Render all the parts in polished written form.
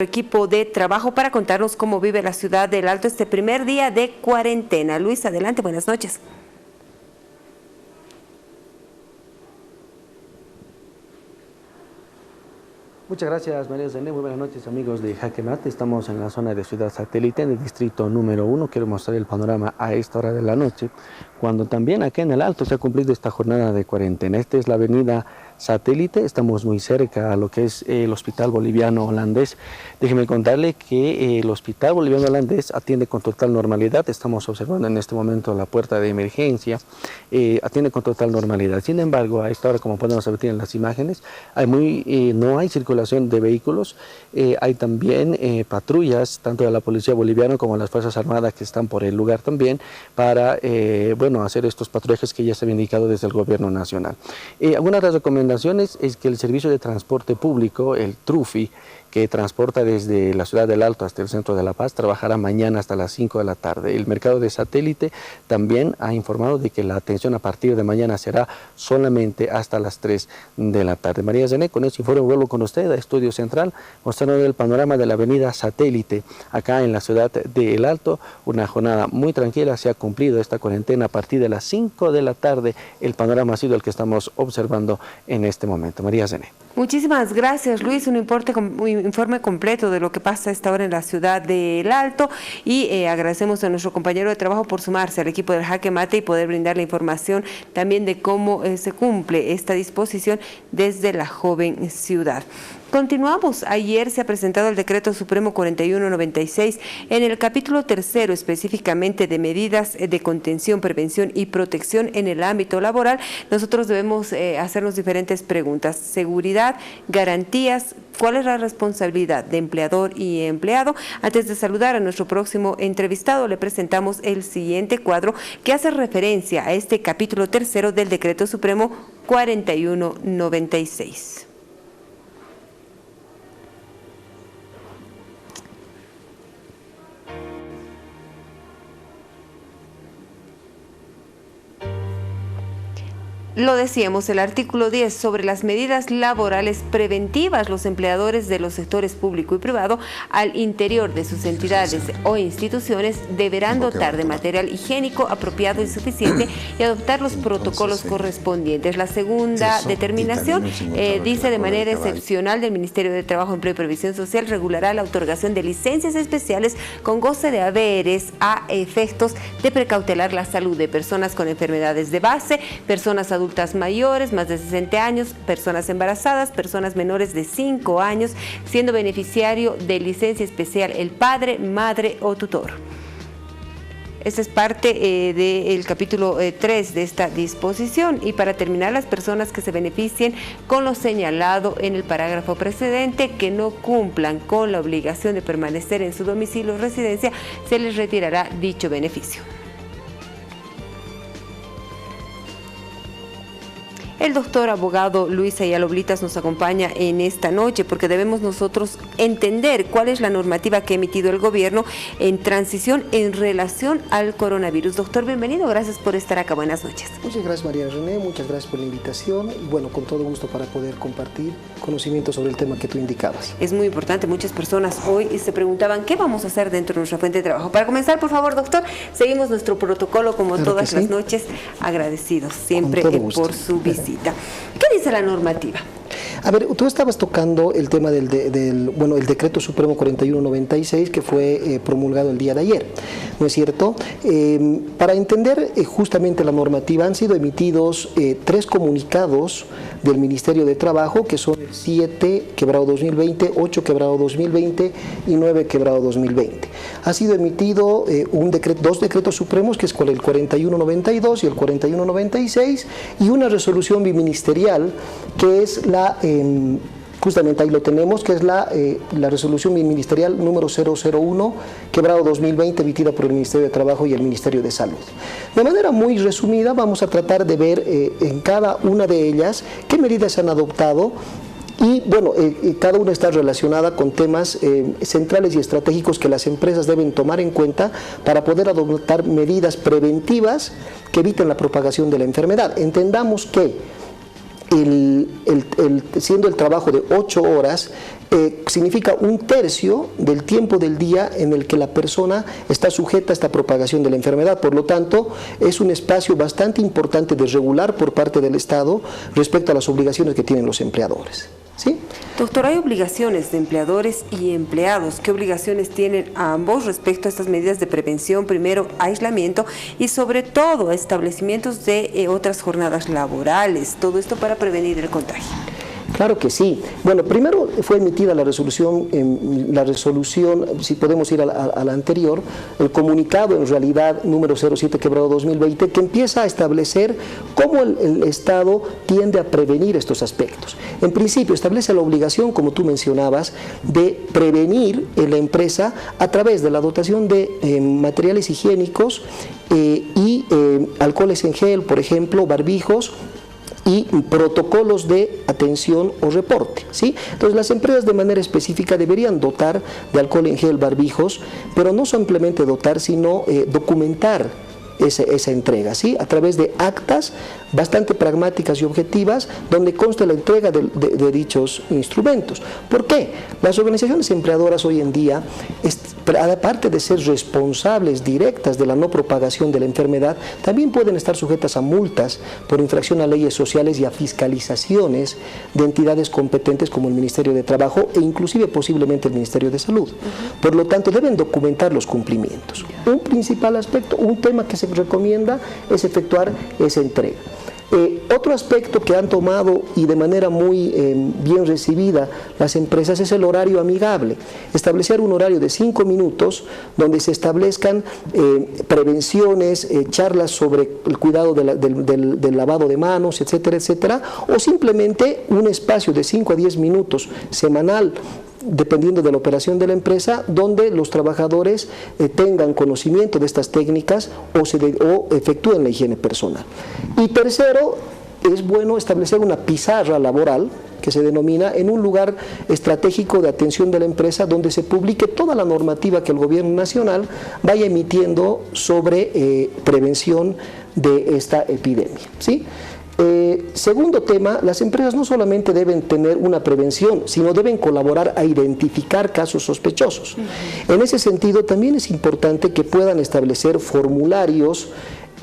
equipo de trabajo para contarnos cómo vive la ciudad del Alto este primer día de cuarentena. Luis, adelante, buenas noches. Muchas gracias, María Zené. Muy buenas noches, amigos de Jaque Mate. Estamos en la zona de Ciudad Satélite, en el distrito número 1. Quiero mostrar el panorama a esta hora de la noche, cuando también aquí en el Alto se ha cumplido esta jornada de cuarentena. Esta es la avenida Satélite, estamos muy cerca a lo que es el Hospital Boliviano Holandés. Déjeme contarle que el Hospital Boliviano Holandés atiende con total normalidad. Estamos observando en este momento la puerta de emergencia, atiende con total normalidad. Sin embargo, a esta hora, como podemos ver en las imágenes, no hay circulación de vehículos. Hay también patrullas, tanto de la Policía Boliviana como de las Fuerzas Armadas, que están por el lugar también para hacer estos patrullajes que ya se había indicado desde el Gobierno Nacional. Algunas de las recomendaciones es que el servicio de transporte público, el TRUFI, que transporta desde la ciudad del Alto hasta el centro de La Paz, trabajará mañana hasta las 5 de la tarde. El mercado de Satélite también ha informado de que la atención a partir de mañana será solamente hasta las 3 de la tarde. María Zené, con este informe vuelvo con usted a Estudio Central, mostrando el panorama de la avenida Satélite, acá en la ciudad del Alto. Una jornada muy tranquila, se ha cumplido esta cuarentena a partir de las 5 de la tarde. El panorama ha sido el que estamos observando en este momento. María Zené. Muchísimas gracias, Luis. Un informe completo de lo que pasa a esta hora en la ciudad del Alto, y agradecemos a nuestro compañero de trabajo por sumarse al equipo del Jaque Mate y poder brindar la información también de cómo se cumple esta disposición desde la joven ciudad. Continuamos. Ayer se ha presentado el Decreto Supremo 4196 en el capítulo tercero, específicamente de medidas de contención, prevención y protección en el ámbito laboral. Nosotros debemos hacernos diferentes preguntas. Seguridad, garantías, ¿cuál es la responsabilidad de empleador y empleado? Antes de saludar a nuestro próximo entrevistado, le presentamos el siguiente cuadro que hace referencia a este capítulo tercero del Decreto Supremo 4196. Lo decíamos, el artículo 10 sobre las medidas laborales preventivas. Los empleadores de los sectores público y privado al interior de sus entidades o instituciones deberán dotar de material higiénico apropiado y suficiente y adoptar los protocolos correspondientes. La segunda determinación dice: de manera excepcional, del Ministerio de Trabajo, Empleo y Previsión Social regulará la otorgación de licencias especiales con goce de haberes a efectos de precautelar la salud de personas con enfermedades de base, personas adultas mayores, más de 60 años, personas embarazadas, personas menores de 5 años, siendo beneficiario de licencia especial el padre, madre o tutor. Esta es parte del capítulo 3 de esta disposición. Y para terminar, las personas que se beneficien con lo señalado en el parágrafo precedente, que no cumplan con la obligación de permanecer en su domicilio o residencia, se les retirará dicho beneficio. El doctor abogado Luis Ayala Oblitas nos acompaña en esta noche porque debemos nosotros entender cuál es la normativa que ha emitido el gobierno en transición en relación al coronavirus. Doctor, bienvenido, gracias por estar acá, buenas noches. Muchas gracias, María René, muchas gracias por la invitación y bueno, con todo gusto para poder compartir conocimiento sobre el tema que tú indicabas. Es muy importante, muchas personas hoy se preguntaban qué vamos a hacer dentro de nuestra fuente de trabajo. Para comenzar, por favor, doctor, seguimos nuestro protocolo como claro todas las noches, agradecidos siempre por su visita. ¿Qué dice la normativa? A ver, tú estabas tocando el tema el Decreto Supremo 4196 que fue promulgado el día de ayer, ¿no es cierto? Para entender justamente la normativa han sido emitidos 3 comunicados del Ministerio de Trabajo, que son 7/2020, 8/2020 y 9/2020. Ha sido emitido 2 decretos supremos, que es el 4192 y el 4196, y una resolución biministerial, que es justamente ahí lo tenemos, que es la resolución ministerial número 001/2020, emitida por el Ministerio de Trabajo y el Ministerio de Salud. De manera muy resumida, vamos a tratar de ver en cada una de ellas qué medidas han adoptado. Y bueno, cada una está relacionada con temas centrales y estratégicos que las empresas deben tomar en cuenta para poder adoptar medidas preventivas que eviten la propagación de la enfermedad. Entendamos que siendo el trabajo de 8 horas, significa 1/3 del tiempo del día en el que la persona está sujeta a esta propagación de la enfermedad. Por lo tanto, es un espacio bastante importante de regular por parte del Estado respecto a las obligaciones que tienen los empleadores. ¿Sí? Doctor, hay obligaciones de empleadores y empleados. ¿Qué obligaciones tienen ambos respecto a estas medidas de prevención? Primero, aislamiento y sobre todo establecimientos de otras jornadas laborales. Todo esto para prevenir el contagio. Claro que sí. Bueno, primero fue emitida la resolución, si podemos ir a la anterior, el comunicado en realidad número 07/2020, que empieza a establecer cómo el Estado tiende a prevenir estos aspectos. En principio establece la obligación, como tú mencionabas, de prevenir en la empresa a través de la dotación de materiales higiénicos y alcoholes en gel, por ejemplo, barbijos, y protocolos de atención o reporte, ¿sí? Entonces las empresas de manera específica deberían dotar de alcohol en gel, barbijos, pero no simplemente dotar, sino documentar esa entrega, ¿sí? A través de actas bastante pragmáticas y objetivas donde consta la entrega de dichos instrumentos. ¿Por qué? Las organizaciones empleadoras hoy en día, aparte de ser responsables directas de la no propagación de la enfermedad, también pueden estar sujetas a multas por infracción a leyes sociales y a fiscalizaciones de entidades competentes como el Ministerio de Trabajo e inclusive posiblemente el Ministerio de Salud. Por lo tanto, deben documentar los cumplimientos. Un principal aspecto, un tema que se recomienda es efectuar esa entrega. Otro aspecto que han tomado y de manera muy bien recibida las empresas es el horario amigable. Establecer un horario de 5 minutos donde se establezcan prevenciones, charlas sobre el cuidado del lavado de manos, etcétera, etcétera, o simplemente un espacio de 5 a 10 minutos semanal, dependiendo de la operación de la empresa, donde los trabajadores tengan conocimiento de estas técnicas o efectúen la higiene personal. Y tercero, es bueno establecer una pizarra laboral que se denomina en un lugar estratégico de atención de la empresa donde se publique toda la normativa que el gobierno nacional vaya emitiendo sobre prevención de esta epidemia, ¿sí? Segundo tema, las empresas no solamente deben tener una prevención, sino deben colaborar a identificar casos sospechosos. En ese sentido, también es importante que puedan establecer formularios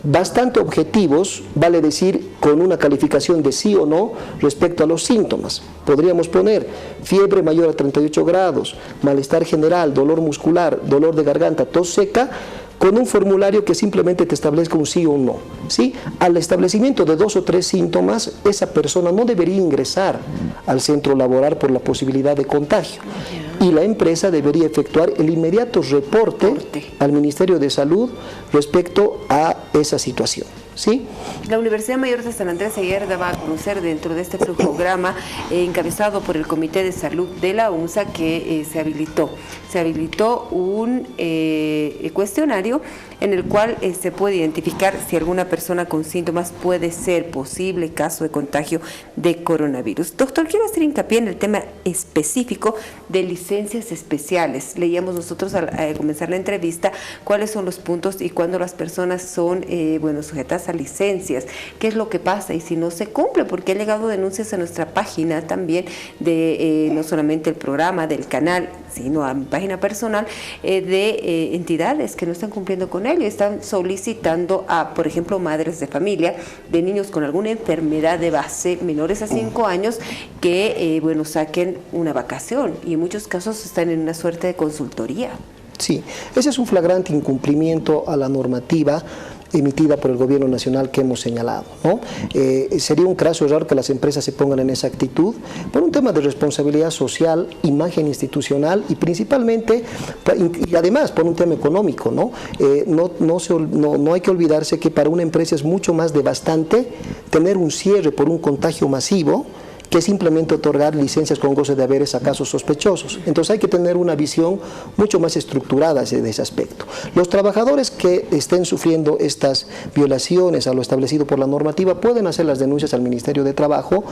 bastante objetivos, vale decir, con una calificación de sí o no respecto a los síntomas. Podríamos poner fiebre mayor a 38 grados, malestar general, dolor muscular, dolor de garganta, tos seca, con un formulario que simplemente te establezca un sí o un no, ¿sí? Al establecimiento de 2 o 3 síntomas, esa persona no debería ingresar al centro laboral por la posibilidad de contagio. Y la empresa debería efectuar el inmediato reporte al Ministerio de Salud respecto a esa situación, ¿sí? La Universidad Mayor de San Andrés ayer daba a conocer dentro de este programa encabezado por el Comité de Salud de la UNSA que se habilitó un cuestionario en el cual se puede identificar si alguna persona con síntomas puede ser posible caso de contagio de coronavirus. Doctor, quiero hacer hincapié en el tema específico de licencias especiales. Leíamos nosotros al comenzar la entrevista cuáles son los puntos y cuándo las personas son sujetas a licencias, qué es lo que pasa y si no se cumple, porque ha llegado denuncias a nuestra página también de no solamente el programa, del canal, sino a mi página personal, de entidades que no están cumpliendo con ello, están solicitando a, por ejemplo, madres de familia de niños con alguna enfermedad de base menores a 5 años que, saquen una vacación y en muchos casos están en una suerte de consultoría. Sí, ese es un flagrante incumplimiento a la normativa emitida por el gobierno nacional que hemos señalado, ¿no? Sería un craso error que las empresas se pongan en esa actitud por un tema de responsabilidad social, imagen institucional y principalmente, y además por un tema económico, ¿no? No hay que olvidarse que para una empresa es mucho más devastante tener un cierre por un contagio masivo que simplemente otorgar licencias con goce de haberes a casos sospechosos. Entonces hay que tener una visión mucho más estructurada de ese aspecto. Los trabajadores que estén sufriendo estas violaciones a lo establecido por la normativa pueden hacer las denuncias al Ministerio de Trabajo,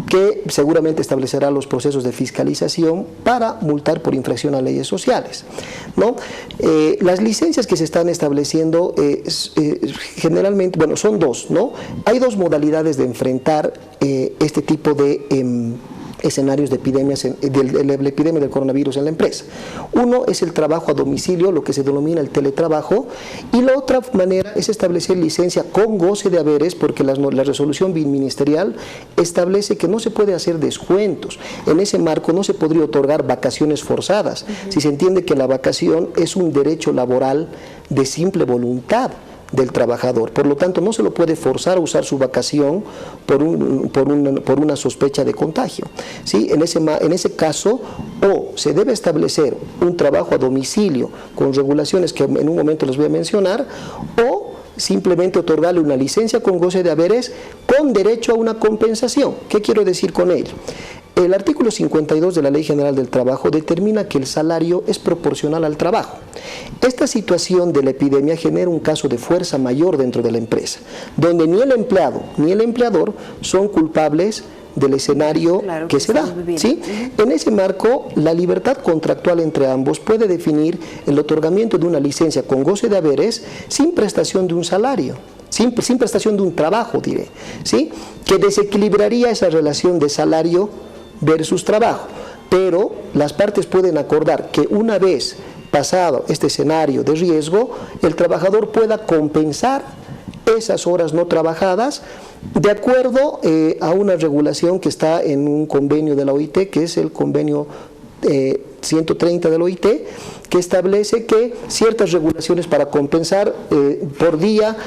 que seguramente establecerá los procesos de fiscalización para multar por infracción a leyes sociales, ¿no? Las licencias que se están estableciendo generalmente, son dos, ¿no? Hay dos modalidades de enfrentar este tipo de escenarios de epidemias, de la epidemia del coronavirus en la empresa. Uno es el trabajo a domicilio, lo que se denomina el teletrabajo, y la otra manera es establecer licencia con goce de haberes, porque la resolución ministerial establece que no se puede hacer descuentos. En ese marco no se podría otorgar vacaciones forzadas, si se entiende que la vacación es un derecho laboral de simple voluntad del trabajador. Por lo tanto, no se lo puede forzar a usar su vacación por una sospecha de contagio. ¿Sí? En ese caso, o se debe establecer un trabajo a domicilio con regulaciones que en un momento les voy a mencionar, o simplemente otorgarle una licencia con goce de haberes con derecho a una compensación. ¿Qué quiero decir con ello? El artículo 52 de la Ley General del Trabajo determina que el salario es proporcional al trabajo. Esta situación de la epidemia genera un caso de fuerza mayor dentro de la empresa, donde ni el empleado ni el empleador son culpables del escenario que se da. ¿Sí? En ese marco, la libertad contractual entre ambos puede definir el otorgamiento de una licencia con goce de haberes sin prestación de un salario. Sin prestación de un trabajo, diré, ¿sí? Que desequilibraría esa relación de salario versus trabajo, pero las partes pueden acordar que una vez pasado este escenario de riesgo, el trabajador pueda compensar esas horas no trabajadas de acuerdo a una regulación que está en un convenio de la OIT, que es el convenio 130 del OIT, que establece que ciertas regulaciones para compensar por día,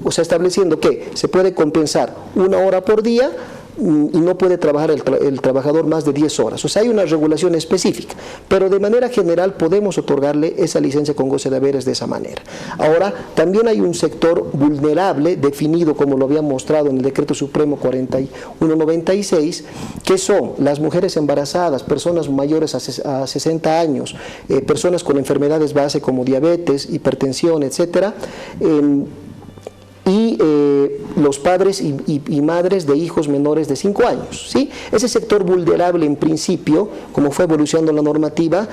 o sea, estableciendo que se puede compensar 1 hora por día y no puede trabajar el trabajador más de 10 horas. O sea, hay una regulación específica, pero de manera general podemos otorgarle esa licencia con goce de haberes de esa manera. Ahora, también hay un sector vulnerable definido, como lo había mostrado en el Decreto Supremo 4196, que son las mujeres embarazadas, personas mayores a 60 años, personas con enfermedades base como diabetes, hipertensión, etcétera, y los padres y madres de hijos menores de 5 años. ¿Sí? Ese sector vulnerable, en principio, como fue evolucionando la normativa,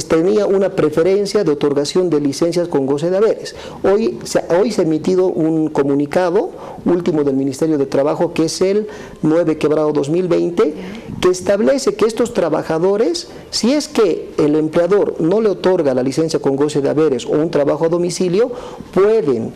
tenía una preferencia de otorgación de licencias con goce de haberes. Hoy se ha emitido un comunicado último del Ministerio de Trabajo, que es el 9/2020, que establece que estos trabajadores, si es que el empleador no le otorga la licencia con goce de haberes o un trabajo a domicilio, pueden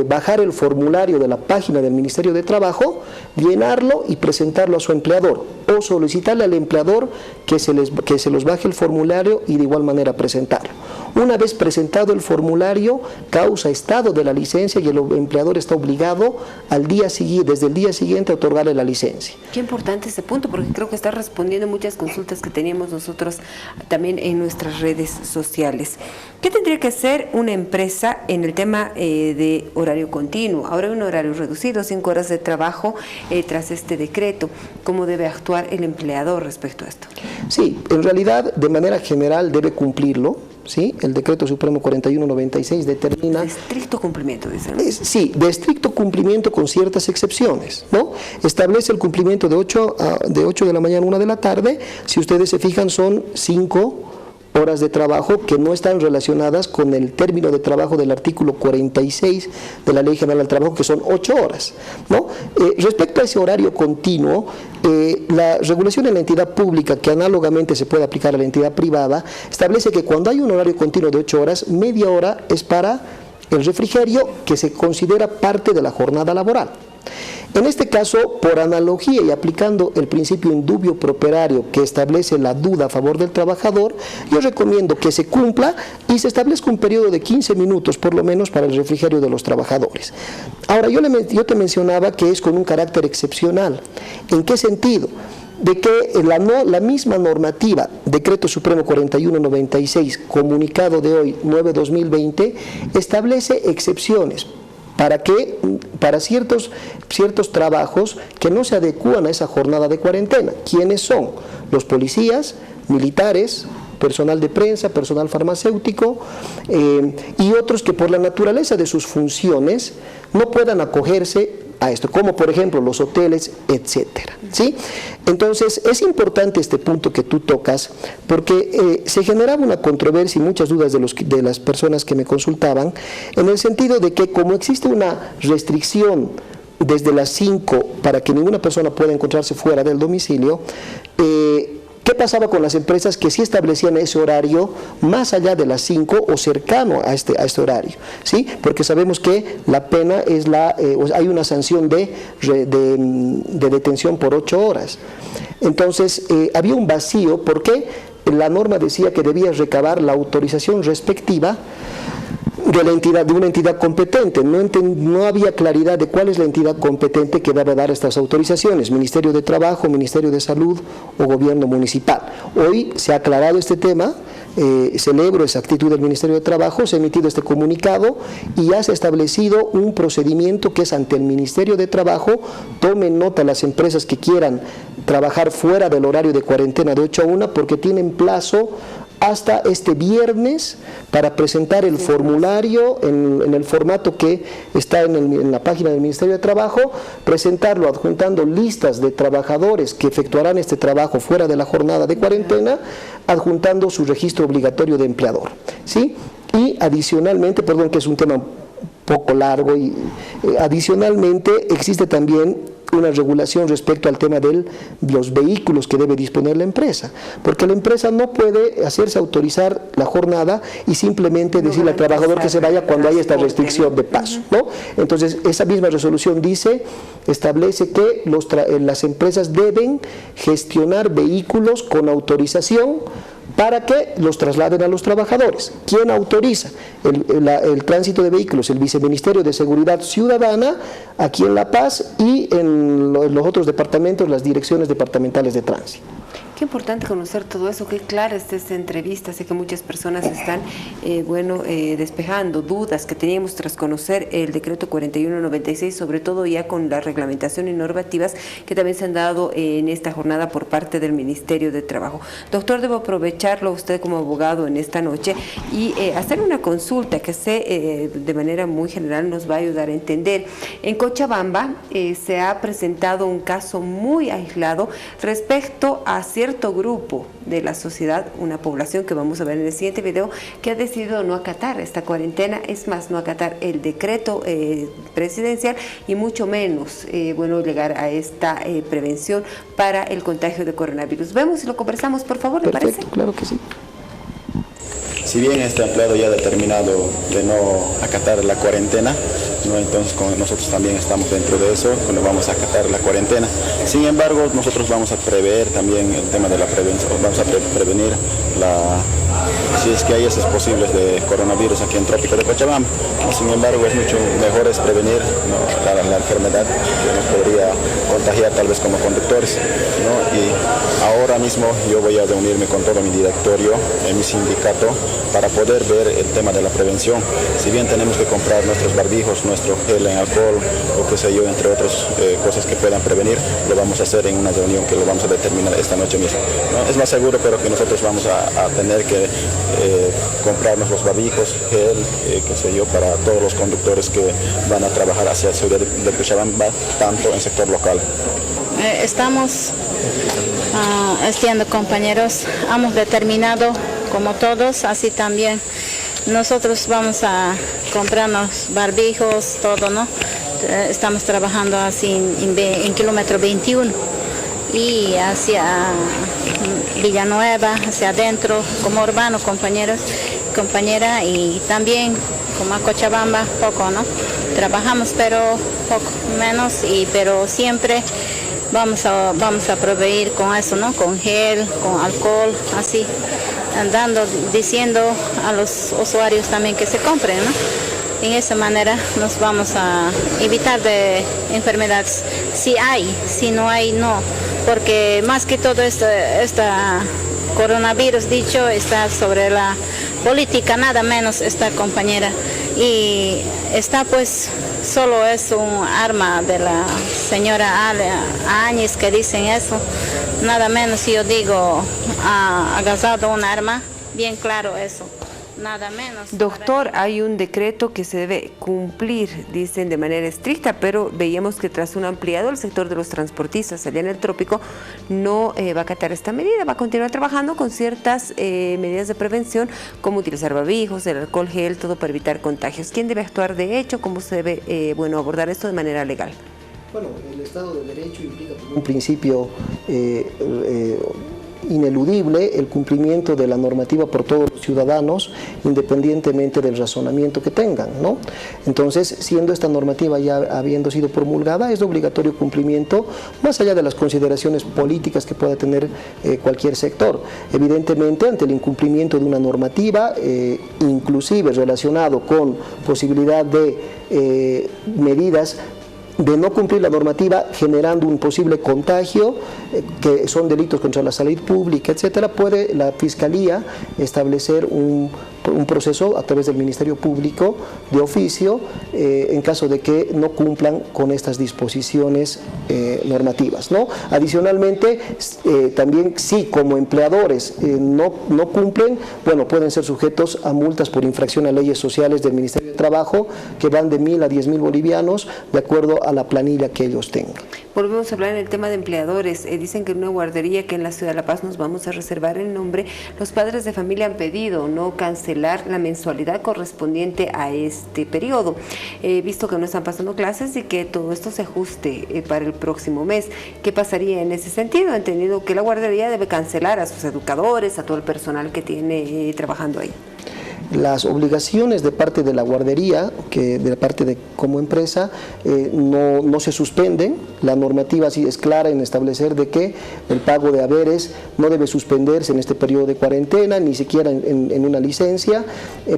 bajar el formulario de la página del Ministerio de Trabajo, llenarlo y presentarlo a su empleador, o solicitarle al empleador que se los baje el formulario y de igual manera presentarlo. Una vez presentado el formulario, causa estado de la licencia y el empleador está obligado desde el día siguiente a otorgarle la licencia. Qué importante este punto, porque creo que está respondiendo muchas consultas que teníamos nosotros también en nuestras redes sociales. ¿Qué tendría que hacer una empresa en el tema de horario continuo? Ahora hay un horario reducido, 5 horas de trabajo tras este decreto. ¿Cómo debe actuar el empleador respecto a esto? Sí, en realidad, de manera general debe cumplirlo. ¿Sí? El Decreto Supremo 4196 determina... De estricto cumplimiento, dicen. Sí, de estricto cumplimiento con ciertas excepciones, ¿no? Establece el cumplimiento de 8 de la mañana a 1 de la tarde. Si ustedes se fijan, son 5 horas de trabajo que no están relacionadas con el término de trabajo del artículo 46 de la Ley General del Trabajo, que son 8 horas, ¿no? Respecto a ese horario continuo, la regulación en la entidad pública, que análogamente se puede aplicar a la entidad privada, establece que cuando hay un horario continuo de 8 horas, media hora es para el refrigerio, que se considera parte de la jornada laboral. En este caso, por analogía y aplicando el principio indubio pro operario, que establece la duda a favor del trabajador, yo recomiendo que se cumpla y se establezca un periodo de 15 minutos por lo menos para el refrigerio de los trabajadores. Ahora, yo te mencionaba que es con un carácter excepcional. ¿En qué sentido? De que la misma normativa, Decreto Supremo 4196, comunicado de hoy, 9/2020, establece excepciones para ciertos trabajos que no se adecúan a esa jornada de cuarentena. ¿Quiénes son? Los policías, militares, personal de prensa, personal farmacéutico y otros que por la naturaleza de sus funciones no puedan acogerse a esto, como por ejemplo los hoteles, etcétera. ¿Sí? Entonces, es importante este punto que tú tocas, porque se generaba una controversia y muchas dudas de las personas que me consultaban, en el sentido de que como existe una restricción desde las 5 para que ninguna persona pueda encontrarse fuera del domicilio, ¿qué pasaba con las empresas que sí establecían ese horario más allá de las 5 o cercano a este horario? ¿Sí? Porque sabemos que la pena es hay una sanción de detención por 8 horas. Entonces, había un vacío porque la norma decía que debía recabar la autorización respectiva de una entidad competente. No había claridad de cuál es la entidad competente que debe dar estas autorizaciones, Ministerio de Trabajo, Ministerio de Salud o Gobierno Municipal. Hoy se ha aclarado este tema, celebro esa actitud del Ministerio de Trabajo, se ha emitido este comunicado y ya se ha establecido un procedimiento que es ante el Ministerio de Trabajo. Tomen nota las empresas que quieran trabajar fuera del horario de cuarentena de 8 a 1 porque tienen plazo hasta este viernes para presentar el formulario en el formato que está en la página del Ministerio de Trabajo, presentarlo adjuntando listas de trabajadores que efectuarán este trabajo fuera de la jornada de cuarentena, adjuntando su registro obligatorio de empleador, ¿sí? Y adicionalmente, perdón que es un tema un poco largo, y adicionalmente existe también una regulación respecto al tema de los vehículos que debe disponer la empresa, porque la empresa no puede hacerse autorizar la jornada y simplemente decirle al trabajador que se vaya cuando hay esta restricción de paso, ¿no? Entonces, esa misma resolución establece que las empresas deben gestionar vehículos con autorización para que los trasladen a los trabajadores. ¿Quién autoriza el tránsito de vehículos? El Viceministerio de Seguridad Ciudadana, aquí en La Paz, y en los otros departamentos, las direcciones departamentales de tránsito. Qué importante conocer todo eso, qué clara está esta entrevista. Sé que muchas personas están despejando dudas que teníamos tras conocer el decreto 4196, sobre todo ya con la reglamentación y normativas que también se han dado en esta jornada por parte del Ministerio de Trabajo. Doctor, debo aprovecharlo usted como abogado en esta noche y hacer una consulta que sé de manera muy general nos va a ayudar a entender. En Cochabamba se ha presentado un caso muy aislado respecto a cierto grupo de la sociedad, una población que vamos a ver en el siguiente video, que ha decidido no acatar esta cuarentena, es más, no acatar el decreto presidencial y mucho menos, llegar a esta prevención para el contagio de coronavirus. Vemos y lo conversamos, por favor, ¿le parece? Claro que sí. Si bien este empleado ya ha determinado de no acatar la cuarentena, ¿no? Entonces nosotros también estamos dentro de eso, cuando vamos a acatar la cuarentena. Sin embargo, nosotros vamos a prever también el tema de la prevención, vamos a prevenir si es que hay esos posibles de coronavirus aquí en Trópico de Cochabamba. Sin embargo, es mucho mejor prevenir, ¿no? la enfermedad que nos podría contagiar tal vez como conductores, ¿no? Y ahora mismo yo voy a reunirme con todo mi directorio, en mi sindicato, para poder ver el tema de la prevención. Si bien tenemos que comprar nuestros barbijos, nuestro gel en alcohol, o qué sé yo, entre otras cosas que puedan prevenir, lo vamos a hacer en una reunión que lo vamos a determinar esta noche mismo, ¿no? Es más seguro, pero que nosotros vamos a tener que comprarnos los barbijos, gel, qué sé yo, para todos los conductores que van a trabajar hacia el sur de Cochabamba, tanto en sector local. Estamos compañeros, hemos determinado como todos, así también nosotros vamos a comprarnos barbijos, todo, ¿no? Estamos trabajando así en kilómetro 21 y hacia Villanueva, hacia adentro, como urbano, compañeros, compañera, y también como a Cochabamba, poco, ¿no? Trabajamos, pero poco menos, pero siempre vamos a proveer con eso, ¿no? Con gel, con alcohol, así, andando, diciendo a los usuarios también que se compren, ¿no? En esa manera nos vamos a evitar de enfermedades. Si hay, si no hay, no. Porque más que todo esta coronavirus, dicho, está sobre la política, nada menos esta compañera. Y está pues, solo es un arma de la señora Áñez que dicen eso. Nada menos, yo digo, ha agarrado un arma, bien claro eso. Nada menos. Doctor, hay un decreto que se debe cumplir, dicen de manera estricta, pero veíamos que tras un ampliado el sector de los transportistas allá en el trópico no va a acatar esta medida, va a continuar trabajando con ciertas medidas de prevención, como utilizar barbijos, el alcohol gel, todo para evitar contagios. ¿Quién debe actuar de hecho? ¿Cómo se debe abordar esto de manera legal? Bueno, el Estado de Derecho implica como un principio ineludible el cumplimiento de la normativa por todos los ciudadanos, independientemente del razonamiento que tengan, ¿no? Entonces, siendo esta normativa ya habiendo sido promulgada, es de obligatorio cumplimiento, más allá de las consideraciones políticas que pueda tener cualquier sector. Evidentemente, ante el incumplimiento de una normativa, inclusive relacionado con posibilidad de medidas de no cumplir la normativa generando un posible contagio, que son delitos contra la salud pública, etcétera, puede la Fiscalía establecer un proceso a través del Ministerio Público de oficio en caso de que no cumplan con estas disposiciones normativas, ¿no? Adicionalmente, también si como empleadores no cumplen, bueno, pueden ser sujetos a multas por infracción a leyes sociales del Ministerio de Trabajo que van de 1.000 a 10.000 bolivianos de acuerdo a la planilla que ellos tengan. Volvemos a hablar en el tema de empleadores. Dicen que en una guardería que en la ciudad de La Paz nos vamos a reservar el nombre, los padres de familia han pedido no cancelar la mensualidad correspondiente a este periodo. Visto que no están pasando clases y que todo esto se ajuste para el próximo mes. ¿Qué pasaría en ese sentido? Entendido que la guardería debe cancelar a sus educadores, a todo el personal que tiene trabajando ahí. Las obligaciones de parte de la guardería, que de parte de como empresa, no se suspenden. La normativa sí es clara en establecer de que el pago de haberes no debe suspenderse en este periodo de cuarentena, ni siquiera en una licencia.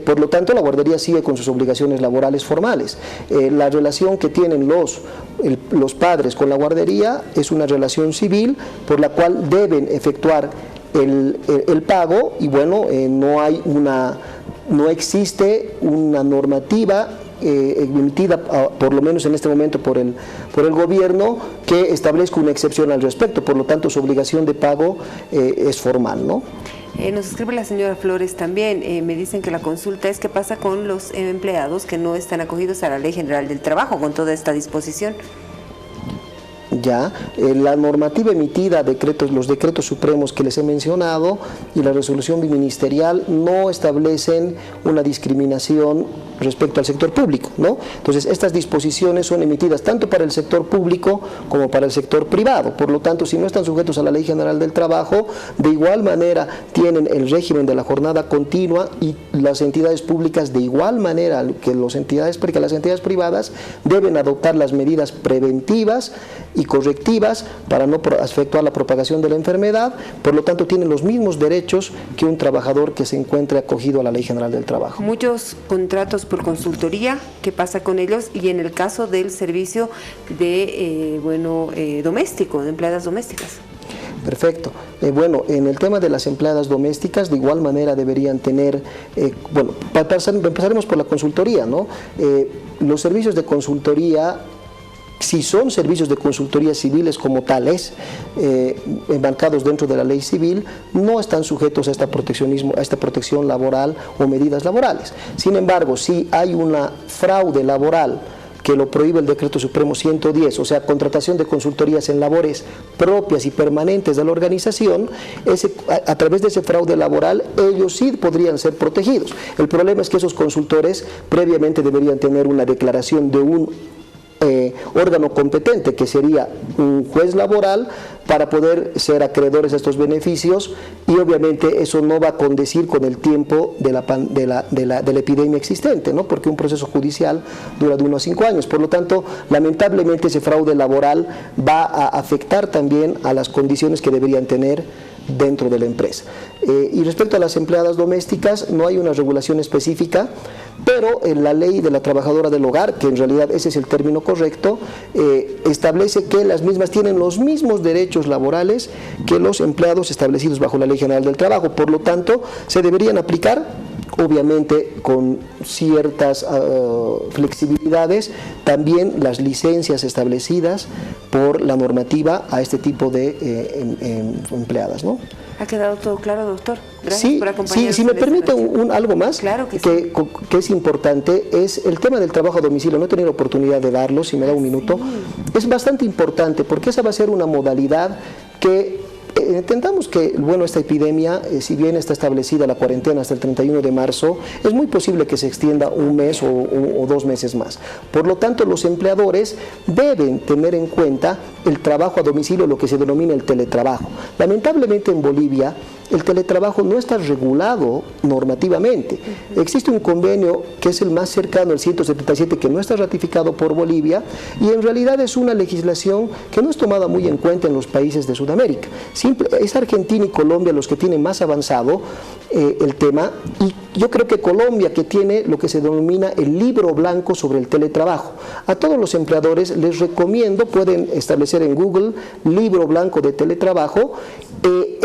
Por lo tanto, la guardería sigue con sus obligaciones laborales formales. La relación que tienen los padres con la guardería es una relación civil por la cual deben efectuar el pago y bueno, no existe una normativa emitida, por lo menos en este momento por el gobierno, que establezca una excepción al respecto. Por lo tanto, su obligación de pago es formal, ¿no? Nos escribe la señora Flores también, me dicen que la consulta es qué pasa con los empleados que no están acogidos a la Ley General del Trabajo con toda esta disposición. Ya, la normativa emitida, los decretos supremos que les he mencionado y la resolución biministerial no establecen una discriminación respecto al sector público, ¿no? Entonces, estas disposiciones son emitidas tanto para el sector público como para el sector privado. Por lo tanto, si no están sujetos a la Ley General del Trabajo, de igual manera tienen el régimen de la jornada continua y las entidades públicas de igual manera que las entidades privadas deben adoptar las medidas preventivas y correctivas para no efectuar la propagación de la enfermedad. Por lo tanto, tienen los mismos derechos que un trabajador que se encuentre acogido a la Ley General del Trabajo. Muchos contratos por consultoría, ¿qué pasa con ellos? Y en el caso del servicio de doméstico, de empleadas domésticas. Perfecto. Bueno, en el tema de las empleadas domésticas, de igual manera deberían tener, empezaremos por la consultoría, ¿no? Los servicios de consultoría, si son servicios de consultoría civiles como tales, embarcados dentro de la ley civil, no están sujetos a esta protección laboral o medidas laborales. Sin embargo, si hay una fraude laboral que lo prohíbe el Decreto Supremo 110, o sea, contratación de consultorías en labores propias y permanentes de la organización, a través de ese fraude laboral, ellos sí podrían ser protegidos. El problema es que esos consultores previamente deberían tener una declaración de un órgano competente, que sería un juez laboral, para poder ser acreedores a estos beneficios, y obviamente eso no va a condecir con el tiempo de la epidemia existente, ¿no? Porque un proceso judicial dura de 1 a 5 años. Por lo tanto, lamentablemente ese fraude laboral va a afectar también a las condiciones que deberían tener dentro de la empresa. Y respecto a las empleadas domésticas, no hay una regulación específica, pero en la ley de la trabajadora del hogar, que en realidad ese es el término correcto, establece que las mismas tienen los mismos derechos laborales que los empleados establecidos bajo la Ley General del Trabajo. Por lo tanto, se deberían aplicar, obviamente con ciertas flexibilidades, también las licencias establecidas por la normativa a este tipo de empleadas, ¿no? ¿Ha quedado todo claro, doctor? Gracias por acompañarnos. Sí, si me permite algo más, claro que es importante, es el tema del trabajo a domicilio. No he tenido oportunidad de darlo, si me da un minuto. Es bastante importante porque esa va a ser una modalidad que Entendamos que, bueno, esta epidemia, si bien está establecida la cuarentena hasta el 31 de marzo, es muy posible que se extienda un mes o 2 meses más. Por lo tanto, los empleadores deben tener en cuenta el trabajo a domicilio, lo que se denomina el teletrabajo. Lamentablemente en Bolivia, el teletrabajo no está regulado normativamente. Existe un convenio que es el más cercano, el 177, que no está ratificado por Bolivia, y en realidad es una legislación que no es tomada muy en cuenta en los países de Sudamérica. Es Argentina y Colombia los que tienen más avanzado el tema, y yo creo que Colombia, que tiene lo que se denomina el libro blanco sobre el teletrabajo. A todos los empleadores les recomiendo, pueden establecer en Google libro blanco de teletrabajo.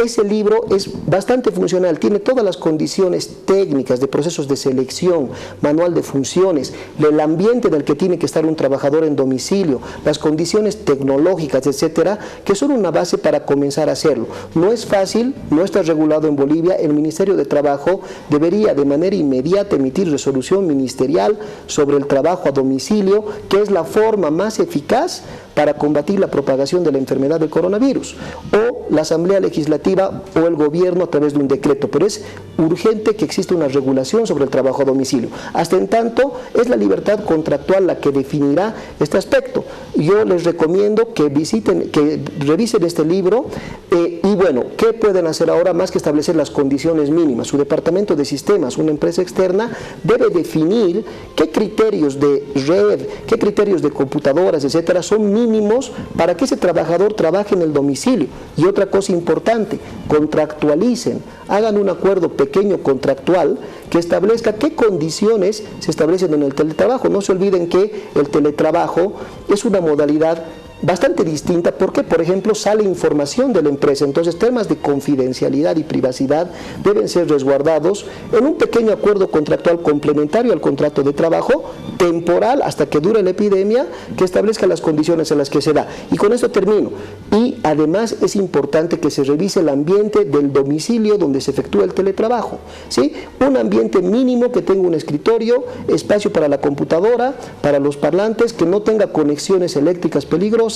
Ese libro es bastante funcional, tiene todas las condiciones técnicas de procesos de selección, manual de funciones, el ambiente en el que tiene que estar un trabajador en domicilio, las condiciones tecnológicas, etcétera, que son una base para comenzar a hacerlo. No es fácil, no está regulado en Bolivia. El Ministerio de Trabajo debería de manera inmediata emitir resolución ministerial sobre el trabajo a domicilio, que es la forma más eficaz para combatir la propagación de la enfermedad del coronavirus, o la Asamblea Legislativa o el gobierno a través de un decreto, pero es urgente que exista una regulación sobre el trabajo a domicilio. Hasta en tanto, es la libertad contractual la que definirá este aspecto. Yo les recomiendo que revisen este libro, y bueno, ¿qué pueden hacer ahora más que establecer las condiciones mínimas? Su departamento de sistemas, una empresa externa, debe definir qué criterios de red, qué criterios de computadoras, etcétera, son mínimos para que ese trabajador trabaje en el domicilio. Y otra cosa importante, contractualicen, hagan un acuerdo pequeño contractual que establezca qué condiciones se establecen en el teletrabajo. No se olviden que el teletrabajo es una modalidad bastante distinta porque, por ejemplo, sale información de la empresa. Entonces, temas de confidencialidad y privacidad deben ser resguardados en un pequeño acuerdo contractual complementario al contrato de trabajo, temporal hasta que dure la epidemia, que establezca las condiciones en las que se da. Y con esto termino. Y además es importante que se revise el ambiente del domicilio donde se efectúa el teletrabajo, ¿sí? Un ambiente mínimo que tenga un escritorio, espacio para la computadora, para los parlantes, que no tenga conexiones eléctricas peligrosas,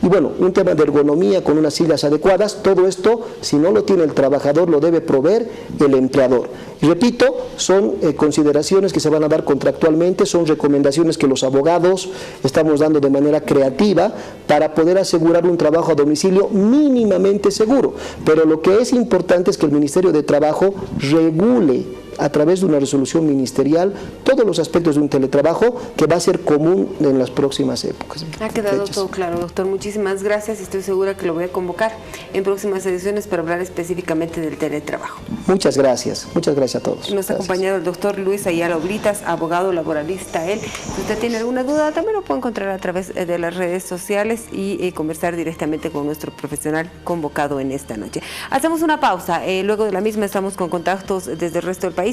y bueno, un tema de ergonomía con unas sillas adecuadas. Todo esto, si no lo tiene el trabajador, lo debe proveer el empleador. Y repito, son consideraciones que se van a dar contractualmente, son recomendaciones que los abogados estamos dando de manera creativa para poder asegurar un trabajo a domicilio mínimamente seguro. Pero lo que es importante es que el Ministerio de Trabajo regule a través de una resolución ministerial todos los aspectos de un teletrabajo que va a ser común en las próximas épocas. Ha quedado todo claro, doctor. Muchísimas gracias y estoy segura que lo voy a convocar en próximas ediciones para hablar específicamente del teletrabajo. Muchas gracias a todos. Nos ha acompañado el doctor Luis Ayala Oblitas, abogado laboralista. Si usted tiene alguna duda, también lo puede encontrar a través de las redes sociales y conversar directamente con nuestro profesional convocado en esta noche. Hacemos una pausa. Luego de la misma estamos con contactos desde el resto del país.